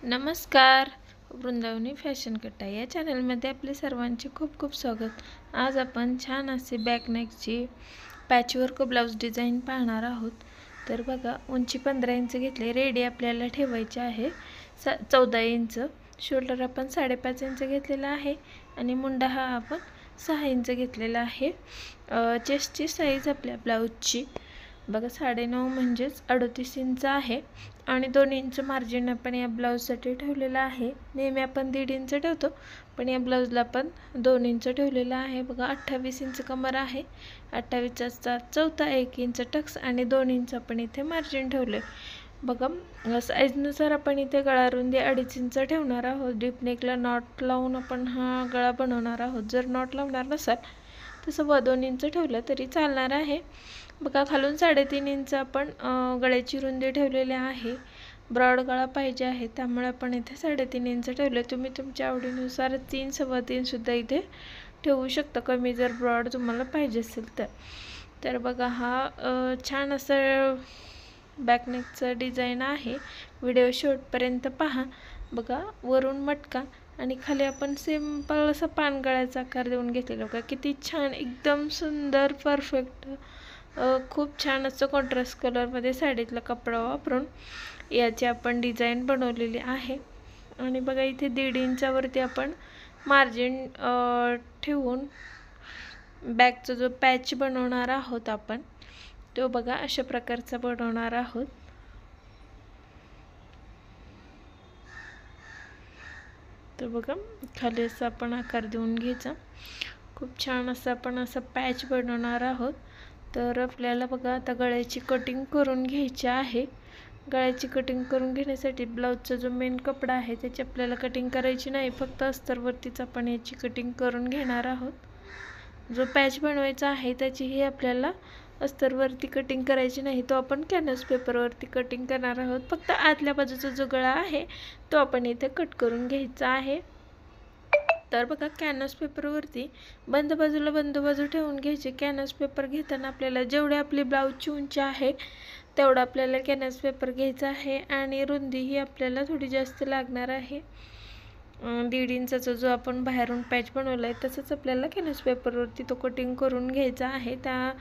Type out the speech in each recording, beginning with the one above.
नमस्कार. वृंदावनी फॅशन कट्टा या चॅनलमध्ये आपले सर्वांचे खूप खूप स्वागत. आज आपण छान असे बॅकनेकची पॅचवर्क ब्लाऊज डिझाईन पाहणार आहोत. तर बघा, उंची 15 इंच घेतले, रेडी आपल्याला ठेवायचे आहे 14 इंच. शोल्डर आपण 5.5 इंच घेतलेला आहे आणि मुंडा हा आपण 6 इंच घेतलेला आहे. चेस्टची साईज आपल्या ब्लाऊजची बघा 9.5 म्हणजेच 38 इंच आहे आणि 2 इंच मार्जिन आपण या ब्लाऊजसाठी ठेवलेला आहे. नेहमी आपण 1.5 इंच ठेवतो, पण या ब्लाऊजला आपण 2 इंच ठेवलेला आहे. बघा 28 इंच कमर आहे, 28चा चौथा 1 इंच टक्स आणि 2 इंच आपण इथे मार्जिन ठेवले. बघा साईजनुसार आपण इथे गळा रुंदी 2.5 इंच ठेवणार आहोत. डीप नेकला नॉट लावून आपण हा गळा बनवणार आहोत. जर नॉट लावणार नसाल तसं 2 इंच ठेवलं तरी चालणार आहे. बघा खालून 3.5 इंच आपण गळ्याची रुंदी ठेवलेली आहे. ब्रॉड गळा पाहिजे आहे, त्यामुळे आपण इथे 3.5 इंच ठेवले. तुम्ही तुमच्या आवडीनुसार 3, 3.25 सुद्धा इथे ठेवू शकता, कमी जर ब्रॉड तुम्हाला पाहिजे असेल तर. तर बघा हा छान असं बॅकनेकचं डिझाईन आहे. व्हिडिओ शेवटपर्यंत पहा. बघा वरून मटका आणि खाली आपण सिंपल असा पानगळ्याचा आकार देऊन घेतलेला. बघा किती छान, एकदम सुंदर, परफेक्ट, खूप छान असं कॉन्ट्रास्ट कलरमध्ये साडीतला कपडा वापरून याची आपण डिझाईन बनवलेली आहे. आणि बघा इथे 1.5 इंचावरती आपण मार्जिन ठेवून बॅकचा जो पॅच बनवणार आहोत आपण, तो बघा अशा प्रकारचा बनवणार आहोत. तर बघा खाली असं आपण आकार देऊन घ्यायचा. खूप छान असं आपण असं पॅच बनवणार आहोत. तर आपल्याला बघा आता गळ्याची कटिंग करून घ्यायची आहे. गळ्याची कटिंग करून घेण्यासाठी ब्लाऊजचा जो मेन कपडा आहे त्याची आपल्याला कटिंग करायची नाही, फक्त अस्तरवरतीच आपण याची कटिंग करून घेणार आहोत. जो पॅच बनवायचा आहे त्याचीही आपल्याला अस्तरवरती कटिंग करायची नाही, तो आपण कॅनव्हास पेपरवरती कटिंग करणार आहोत. फक्त आतल्या बाजूचा जो गळा आहे तो आपण इथे कट करून घ्यायचा आहे. तर बघा कॅनव्हास पेपरवरती बंद बाजू ठेवून घ्यायचे. कॅनव्हास पेपर घेताना आपल्याला जेवढी आपली ब्लाऊजची उंची आहे तेवढा आपल्याला कॅनव्हास पेपर घ्यायचा आहे आणि रुंदी ही आपल्याला थोडी जास्त लागणार आहे. 1.5 इंचाचा जो आपण बाहेरून पॅच बनवला आहे तसंच आपल्याला कॅनव्हास पेपरवरती तो कटिंग करून घ्यायचा आहे. त्या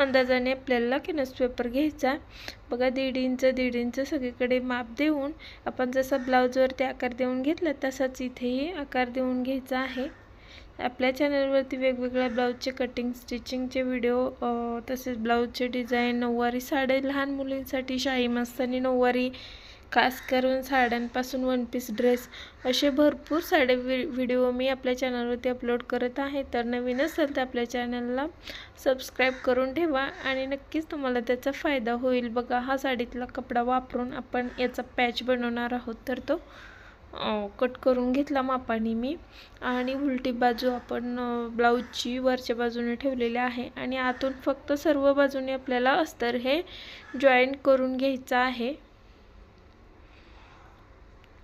अंदाजाने आपल्याला कॅनव्हास पेपर घ्यायचा. बघा 1.5 इंच सगळीकडे माप देऊन आपण जसा ब्लाऊजवरती आकार देऊन घेतला तसाच इथेही आकार देऊन घ्यायचा आहे. आपल्या चॅनलवरती वेगवेगळ्या ब्लाऊजचे कटिंग, स्टिचिंगचे व्हिडिओ, तसेच ब्लाऊजचे डिझाईन, नऊवारी साड्या, लहान मुलींसाठी शाही मस्तानी नऊवारी, खास करून साड्यांपासून 1 पीस ड्रेस, असे भरपूर साडे व्हिडिओ मी आपल्या चॅनलवरती अपलोड करत आहे. तर नवीन असेल तर आपल्या चॅनलला सबस्क्राईब करून ठेवा आणि नक्कीच तुम्हाला त्याचा फायदा होईल. बघा हा साडीतला कपडा वापरून आपण याचा पॅच बनवणार आहोत. तर तो कट करून घेतला मापाने मी आणि उलटी बाजू आपण ब्लाऊजची वरच्या बाजूने ठेवलेली आहे आणि आतून फक्त सर्व बाजूने आपल्याला अस्तर हे जॉईन करून घ्यायचं आहे.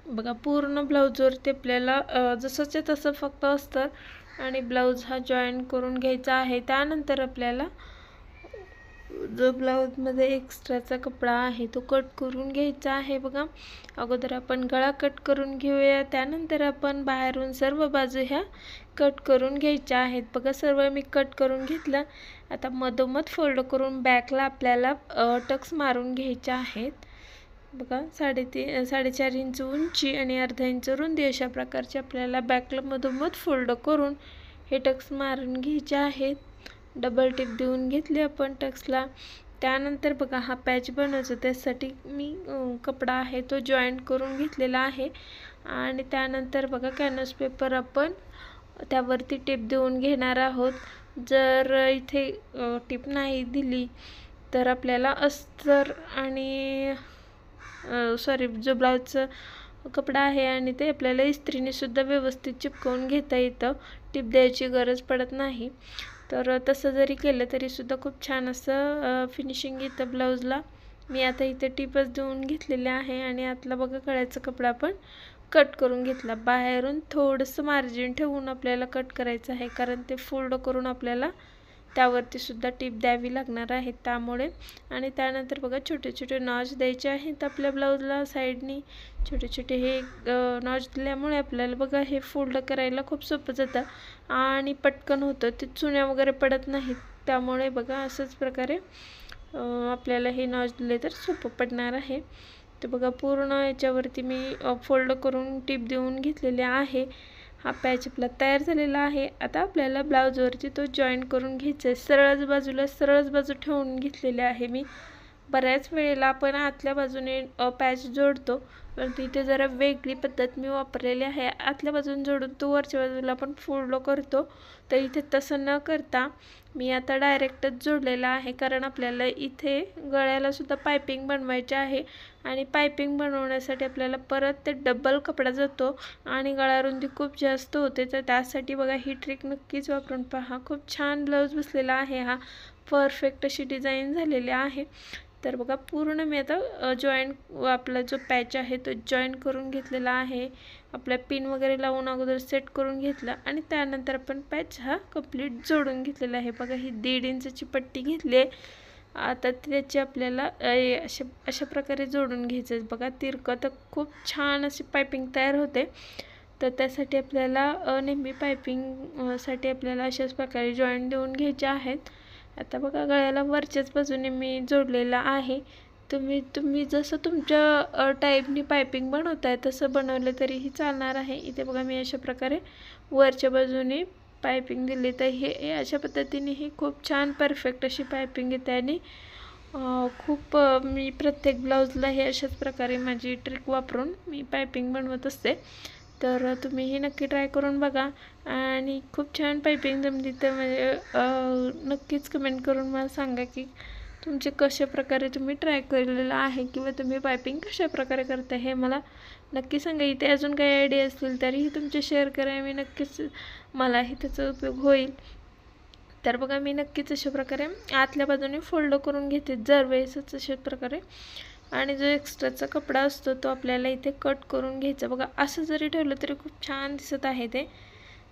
बघा पूर्ण ब्लाऊजवरती आपल्याला जसंच्या तसं फक्त अस्तर आणि ब्लाऊज हा जॉईन करून घ्यायचा आहे. त्यानंतर आपल्याला जो ब्लाऊजमध्ये एक्स्ट्राचा कपडा आहे तो कट करून घ्यायचा आहे. बघा अगोदर आपण गळा कट करून घेऊया, त्यानंतर आपण बाहेरून सर्व बाजू ह्या कट करून घ्यायच्या आहेत. बघा सर्व मी कट करून घेतलं. आता मधोमध फोल्ड करून बॅकला आपल्याला टक्स मारून घ्यायच्या आहेत. बघा 4.5 इंच उंची आणि अर्धा इंच रुंदी अशा प्रकारचे आपल्याला बॅकला मधोमध फोल्ड करून हे टक्स मारून घ्यायचे आहेत. डबल टिप देऊन घेतली आपण टक्सला. त्यानंतर बघा हा पॅच बनवायचा, त्यासाठी मी कपडा आहे तो जॉईन करून घेतलेला आहे आणि त्यानंतर बघा कॅनव्हास पेपर आपण त्यावरती टिप देऊन घेणार आहोत. जर इथे टिप नाही दिली तर आपल्याला अस्तर आणि जो ब्लाऊजचा कपडा आहे आणि ते आपल्याला इस्त्रीने सुद्धा व्यवस्थित चिपकवून घेता येतं, टिप द्यायची गरज पडत नाही. तर तसं जरी केलं तरी सुद्धा खूप छान असं फिनिशिंग येतं ब्लाऊजला. मी आता इथे टिपच देऊन घेतलेले आहे आणि आतला बघा गळ्याचा कपडा आपण कट करून घेतला. बाहेरून थोडंसं मार्जिन ठेवून आपल्याला कट करायचं आहे, कारण ते फोल्ड करून आपल्याला त्यावरती सुद्धा टीप द्यावी लागणार आहे त्यामुळे. आणि त्यानंतर बघा छोटे छोटे नॉच द्यायचे आहेत आपल्या ब्लाऊजला साईडनी. छोटे छोटे हे नॉच दिल्यामुळे आपल्याला बघा हे फोल्ड करायला खूप सोपं जातं आणि पटकन होतं, ते चुण्या वगैरे पडत नाहीत. त्यामुळे बघा अशाच प्रकारे आपल्याला हे नॉच दिले तर सोपं पडणार आहे. तर बघा पूर्ण याच्यावरती मी फोल्ड करून टीप देऊन घेतलेले आहे. हा पॅच आपला तयार झालेला आहे. आता आपल्याला ब्लाऊजवरती तो जॉईन करून घ्यायचा आहे. सरळच बाजू ठेवून घेतलेले आहे मी. बऱ्याच वेळेला आपण आतल्या बाजूने पॅच जोडतो, पण तिथे जरा वेगळी पद्धत मी वापरलेली आहे. आतल्या बाजूने जोडून तो वरच्या बाजूला आपण फोल्ड करतो, तर इथे तसं न करता मी आता डायरेक्टच जोडलेला आहे. कारण आपल्याला इथे गळ्याला सुद्धा पायपिंग बनवायची आहे आणि पायपिंग बनवण्यासाठी आपल्याला परत ते डबल कपडा जातो आणि गळारुंदी खूप जास्त होते. तर त्यासाठी बघा ही ट्रिक नक्कीच वापरून पहा. खूप छान ब्लाऊज बसलेला आहे. हा परफेक्ट अशी डिझाईन झालेली आहे. तर बघा पूर्ण मी आता जॉईन आपला जो पॅच आहे तो जॉईन करून घेतलेला आहे. आपल्या पिन वगैरे लावून अगोदर सेट करून घेतला आणि त्यानंतर आपण पॅच हा कंप्लीट जोडून घेतलेला आहे. बघा ही 1.5 इंचची पट्टी घेतली आहे. आता त्याची आपल्याला अशा प्रकारे जोडून घ्यायचं आहे. बघा तिरकं तर खूप छान अशी पायपिंग तयार होते. तर त्यासाठी आपल्याला नेहमी पायपिंगसाठी आपल्याला अशाच प्रकारे जॉईंट देऊन घ्यायचे आहेत. आता बघा गळ्याला वरच्याच बाजूने मी जोडलेला आहे. तुम्ही जसं तुमच्या टाईपनी पायपिंग बनवताय तसं बनवलं तरीही चालणार आहे. इथे बघा मी अशा प्रकारे वरच्या बाजूने पायपिंग दिली. तर हे अशा पद्धतीने ही खूप छान परफेक्ट अशी पायपिंग येते आणि मी प्रत्येक ब्लाऊजला हे अशाच प्रकारे माझी ट्रिक वापरून मी पायपिंग बनवत असते. तर तुम्हीही नक्की ट्राय करून बघा आणि खूप छान पायपिंग जमली तर म्हणजे नक्कीच कमेंट करून मला सांगा की तुमचे कशा प्रकारे तुम्ही ट्राय केलेलं आहे किंवा तुम्ही पायपिंग कशा प्रकारे करता हे मला नक्की सांगा. इथे अजून काही आयडिया असतील तरीही तुमचे शेअर करा. मी नक्कीच मलाही त्याचा उपयोग होईल. तर बघा मी नक्कीच अशा प्रकारे आतल्या बाजूने फोल्ड करून घेते दरवेळेसच अशा प्रकारे. आणि जो एक्स्ट्राचा कपडा असतो तो आपल्याला इथे कट करून घ्यायचा. बघा असं जरी ठेवलं तरी खूप छान दिसत आहे ते,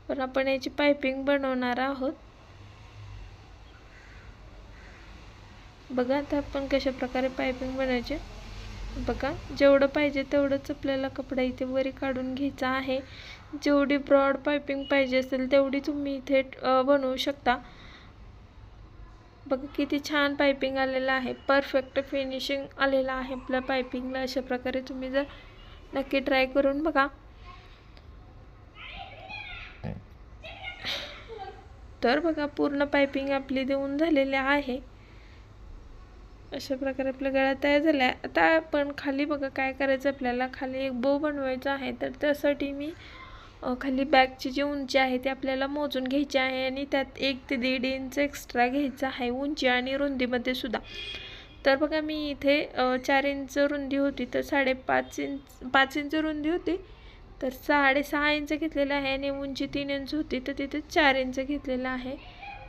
पण आपण याची पायपिंग बनवणार आहोत. बघा आता आपण कशा प्रकारे पायपिंग बनवायची. बघा जेवढं पाहिजे तेवढंच आपल्याला कपडा इथे वरी काढून घ्यायचा आहे. जेवढी ब्रॉड पायपिंग पाहिजे असेल तेवढी तुम्ही इथे बनवू शकता. बघा किती छान पायपिंग आलेलं आहे. परफेक्ट फिनिशिंग आलेलं आहे आपल्या पायपिंगला. अशा प्रकारे तुम्ही जर नक्की ट्राय करून बघा. तर बघा पूर्ण पायपिंग आपली देऊन झालेली आहे. अशा प्रकारे आपल्या गळा तयार झाला आहे. आता आपण खाली बघा काय करायचं, आपल्याला खाली एक बो बनवायचा आहे. तर त्यासाठी मी खाली बॅगची जी उंची आहे ती आपल्याला मोजून घ्यायची आहे आणि त्यात 1 ते 1.5 इंच एक्स्ट्रा घ्यायचा आहे उंची आणि रुंदीमध्ये सुद्धा. तर बघा मी इथे 4 इंच रुंदी होती तर 5 इंच रुंदी होती तर 6.5 इंच घेतलेलं आहे आणि उंची 3 इंच होती तर तिथे 4 इंच घेतलेलं आहे.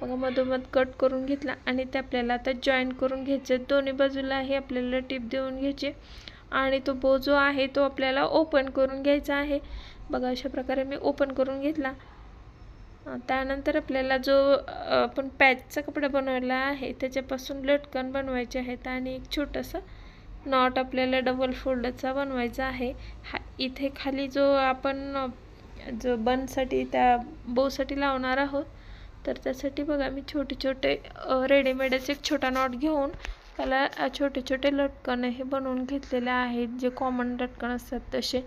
बघा मधोमध कट करून घेतला आणि ते आपल्याला आता जॉईन करून घ्यायचे. दोन्ही बाजूला हे आपल्याला टीप देऊन घ्यायची आणि तो बो जो आहे तो आपल्याला ओपन करून घ्यायचा आहे. बघा अशा प्रकारे मी ओपन करून घेतला. त्यानंतर आपल्याला जो आपण पॅचचा कपडा बनवला आहे त्याच्यापासून लटकन बनवायचे आहेत आणि एक छोटासा नॉट आपल्याला डबल फोल्डचा बनवायचा आहे. इथे खाली जो आपण जो बनसाठी त्या बोसाठी लावणार आहोत तर त्यासाठी बघा मी छोटे रेडीमेडच एक छोटा नॉट घेऊन त्याला छोटे छोटे लटकन हे बनवून घेतलेले आहेत, जे कॉमन लटकन असतात तसे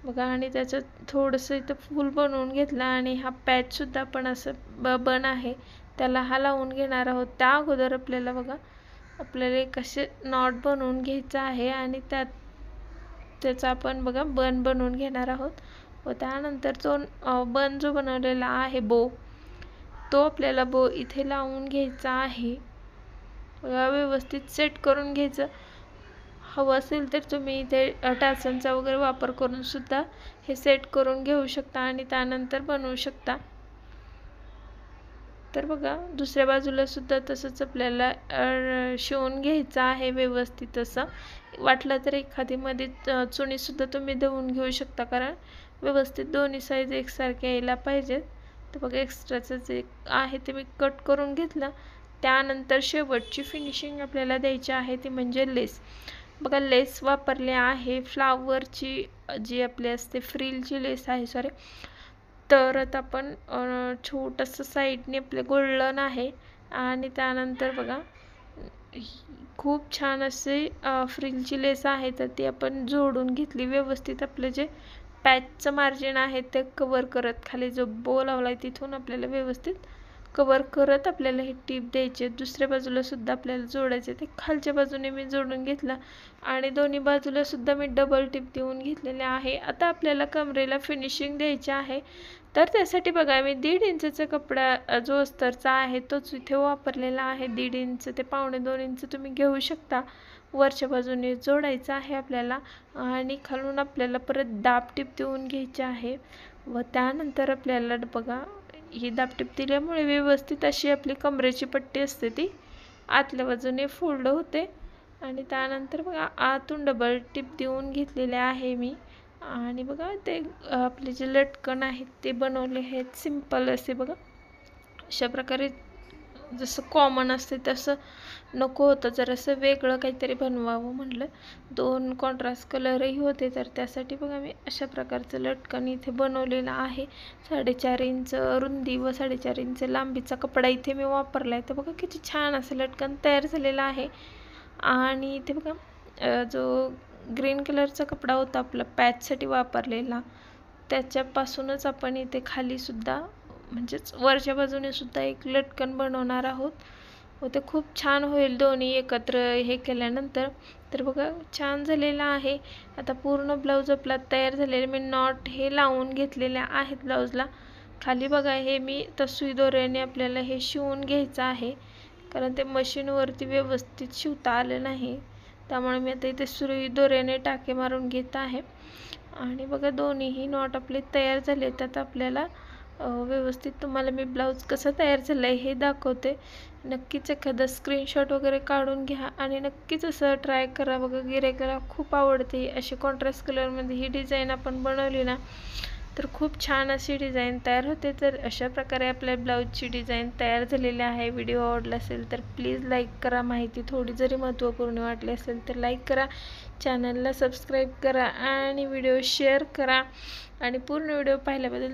बघा. आणि त्याचं थोडंसं इथं फूल बनवून घेतलं आणि हा पॅचसुद्धा आपण असं बन आहे त्याला हा लावून घेणार आहोत. त्या अगोदर आपल्याला बघा आपल्याला एक असे नॉट बनवून घ्यायचं आहे आणि त्याचा आपण बघा बन बनवून घेणार आहोत. व त्यानंतर तो बन जो बनवलेला आहे बो तो आपल्याला बो इथे लावून घ्यायचा आहे. व्यवस्थित सेट करून घ्यायचं. हवं असेल तर तुम्ही इथे टाचांचा वगैरे वापर करून सुद्धा हे सेट करून घेऊ शकता आणि त्यानंतर बनवू शकता. तर बघा दुसऱ्या बाजूला सुद्धा तसंच आपल्याला शिवून घ्यायचं आहे व्यवस्थित. असं वाटलं तर एखादी मध्ये चुणीसुद्धा तुम्ही देऊन घेऊ शकता, कारण व्यवस्थित दोन्ही साईज एकसारखे यायला पाहिजेत. तर बघा एक्स्ट्राचं जे आहे ते मी कट करून घेतलं. त्यानंतर शेवटची फिनिशिंग आपल्याला द्यायची आहे ती म्हणजे लेस. बघा लेस वापरली आहे फ्लावरची, जी आपली असते फ्रिलची लेस आहे सॉरी. तर आता आपण छोटंसं साईडने आपले गोल्डन आहे आणि त्यानंतर बघा खूप छान असे फ्रिलची लेस आहे, तर ती आपण जोडून घेतली व्यवस्थित. आपलं जे पॅचचं मार्जिन आहे ते कवर करत, खाली जो बो लावलाय तिथून आपल्याला व्यवस्थित कवर करत आपल्याला ही टीप द्यायची. दुसऱ्या बाजूला सुद्धा आपल्याला जोडायचे, ते खालच्या बाजूने मी जोडून घेतला आणि दोन्ही बाजूला सुद्धा मी डबल टिप देऊन घेतलेले आहे. आता आपल्याला कमरेला फिनिशिंग द्यायची आहे, तर त्यासाठी बघा मी 1.5 इंचचा कपडा जो अस्तरचा आहे तोच इथे वापरलेला आहे. 1.5 इंच ते 1.25 इंच तुम्ही घेऊ शकता. वरच्या बाजूने जोडायचं आहे आपल्याला आणि खालून आपल्याला परत दाब टिप देऊन घ्यायची आहे. व त्यानंतर आपल्याला बघा ही दाब टिप दिल्यामुळे व्यवस्थित अशी आपली कमरेची पट्टी असते ती आतल्या बाजूने फोल्ड होते. आणि त्यानंतर बघा आतून डबल टिप देऊन घेतलेले आहे मी. आणि बघा ते आपले जे लटकन आहेत ते बनवले आहेत सिंपल असे. बघा अशा प्रकारे जसं कॉमन असते तसं नको होतं, जरासं वेगळं काहीतरी बनवावं म्हटलं. 2 कॉन्ट्रास्ट कलरही होते, तर त्यासाठी बघा मी अशा प्रकारचं लटकन इथे बनवलेलं आहे. 4.5 इंच रुंदी व 4.5 इंच लांबीचा कपडा इथे मी वापरला आहे. तर बघा किती छान असं लटकन तयार झालेलं आहे. आणि इथे बघा जो ग्रीन कलरचा कपडा होता आपला पॅचसाठी वापरलेला, त्याच्यापासूनच आपण इथे खालीसुद्धा म्हणजेच वरच्या बाजूने सुद्धा एक लटकन बनवणार आहोत व ते खूप छान होईल दोन्ही एकत्र हे केल्यानंतर. तर बघा छान झालेला आहे. आता पूर्ण ब्लाऊज आपला तयार झालेला. मी नॉट हे लावून घेतलेले आहेत ब्लाऊजला. खाली बघा हे मी सुई दोऱ्याने आपल्याला हे शिवून घ्यायचं आहे, कारण ते मशीनवरती व्यवस्थित शिवता आलं नाही, त्यामुळे मी आता इथे सुई दोऱ्याने टाके मारून घेत आहे. आणि बघा दोन्हीही नॉट आपले तयार झाले. तर आपल्याला व्यवस्थित तुम्हाला मी ब्लाऊज कसा तयार झाला आहे हे दाखवते. नक्कीच एखादा स्क्रीनशॉट वगैरे काढून घ्या आणि नक्कीच असं ट्राय करा. बघा गिऱ्हाईकाला खूप आवडते अशी कॉन्ट्रास्ट कलरमध्ये ही डिझाईन आपण बनवली ना, तर खूप छान अशी डिझाईन तयार होते. तर अशा प्रकारे आपल्या ब्लाऊजची डिझाईन तयार झालेली आहे. व्हिडिओ आवडला असेल तर प्लीज लाईक करा. माहिती थोडी जरी महत्त्वपूर्ण वाटली असेल तर लाईक करा, चॅनलला सबस्क्राईब करा आणि व्हिडिओ शेअर करा. आणि पूर्ण व्हिडिओ पाहिल्याबद्दल